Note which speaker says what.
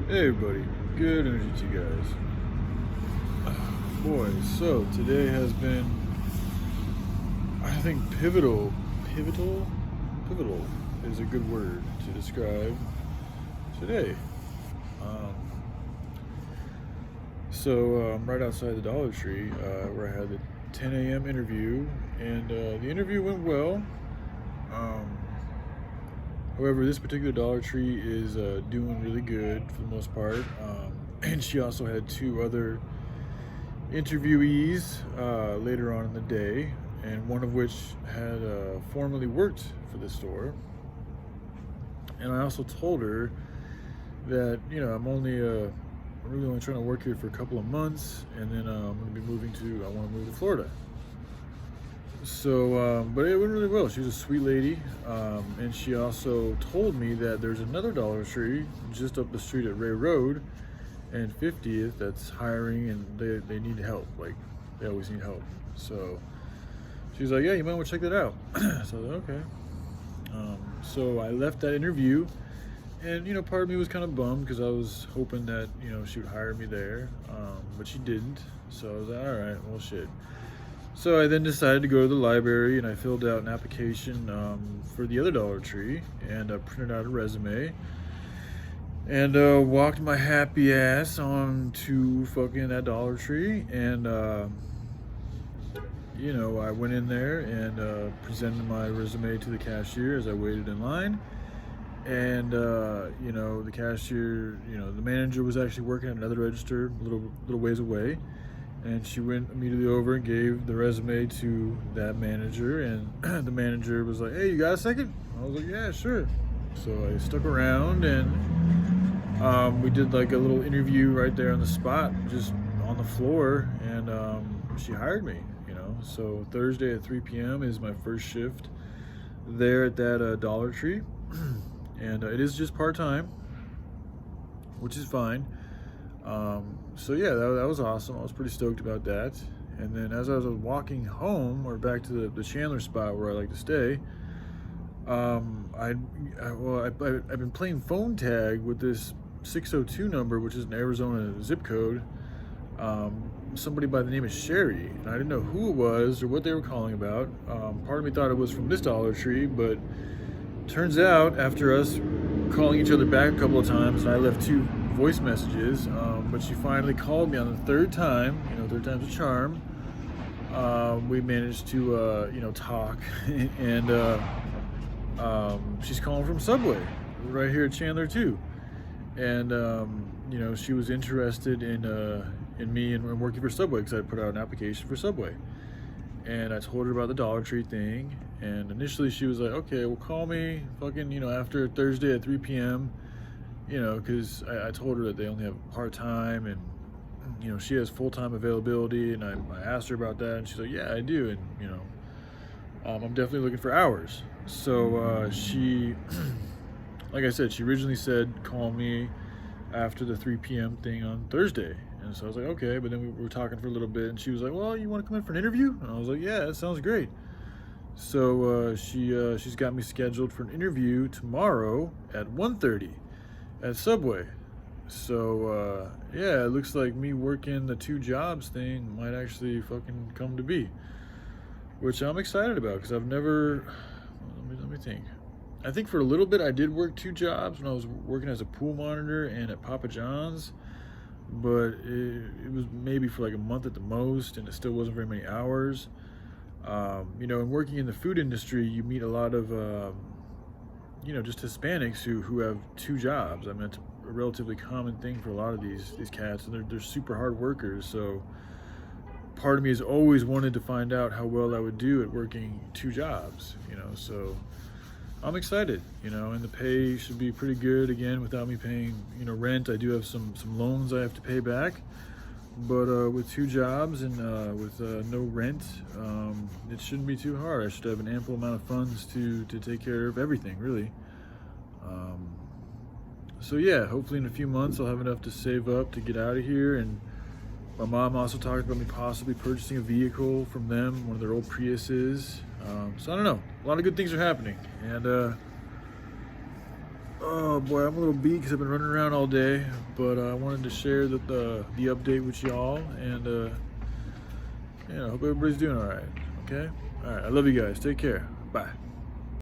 Speaker 1: Hey everybody, good energy to you guys. Boy, so today has been, I think, pivotal. Pivotal? Pivotal is a good word to describe today. Um, I'm right outside the Dollar Tree where I had the 10 a.m. interview, and the interview went well. Um, However, this particular Dollar Tree is doing really good for the most part. And she also had two other interviewees later on in the day, and one of which had formerly worked for the store. And I also told her that, I'm really only trying to work here for a couple of months, and then I'm going to be I want to move to Florida. But it went really well. She was a sweet lady, and she also told me that there's another Dollar Tree just up the street at Ray Road and 50th that's hiring, and they need help. Like, they always need help. So she's like, yeah, you might want to check that out. So I was like, okay. So I left that interview, and part of me was kind of bummed because I was hoping that she would hire me there, but she didn't. So I was like, all right, well, shit. So I then decided to go to the library, and I filled out an application for the other Dollar Tree, and printed out a resume, and walked my happy ass on to fucking that Dollar Tree, and I went in there and presented my resume to the cashier as I waited in line, and the cashier, the manager was actually working at another register a little ways away. And she went immediately over and gave the resume to that manager, and the manager was like, hey, you got a second? I was like, yeah, sure. So I stuck around, and we did like a little interview right there on the spot, just on the floor, and she hired me, So Thursday at 3 p.m. is my first shift there at that Dollar Tree, and it is just part-time, which is fine. So yeah, that was awesome. I was pretty stoked about that. And then as I was walking home, or back to the Chandler spot where I like to stay, I've been playing phone tag with this 602 number, which is an Arizona zip code. Somebody by the name of Sherry, and I didn't know who it was or what they were calling about. Part of me thought it was from this Dollar Tree, but turns out after us calling each other back a couple of times, and I left two voice messages, but she finally called me on the third time. Third time's a charm. We managed to talk, and she's calling from Subway right here at Chandler too, and she was interested in me and working for Subway because I put out an application for Subway, and I told her about the Dollar Tree thing, and initially she was like, okay, well, call me fucking after Thursday at 3 p.m. Because I told her that they only have part-time, and she has full-time availability, and I asked her about that, and she's like, yeah, I do, and I'm definitely looking for hours. So she like I said, she originally said call me after the 3 p.m. thing on Thursday, and so I was like, okay. But then we were talking for a little bit, and she was like, well, you want to come in for an interview? And I was like, yeah, that sounds great. So she's got me scheduled for an interview tomorrow at 1:30 at Subway. So yeah, it looks like me working the two jobs thing might actually fucking come to be, which I'm excited about because I've never, let me think. I think for a little bit I did work two jobs when I was working as a pool monitor and at Papa John's, but it was maybe for like a month at the most, and it still wasn't very many hours. And working in the food industry, you meet a lot of just Hispanics who have two jobs. I mean, it's a relatively common thing for a lot of these cats, and they're super hard workers. So part of me has always wanted to find out how well I would do at working two jobs, so I'm excited, and the pay should be pretty good again without me paying, rent. I do have some loans I have to pay back, but with two jobs and with no rent, it shouldn't be too hard. I should have an ample amount of funds to take care of everything, really. So yeah, hopefully in a few months I'll have enough to save up to get out of here. And my mom also talked about me possibly purchasing a vehicle from them, one of their old Priuses. So I don't know, a lot of good things are happening, and Oh boy, I'm a little beat because I've been running around all day, but I wanted to share the update with y'all, and hope everybody's doing all right. Okay, all right. I love you guys. Take care. Bye.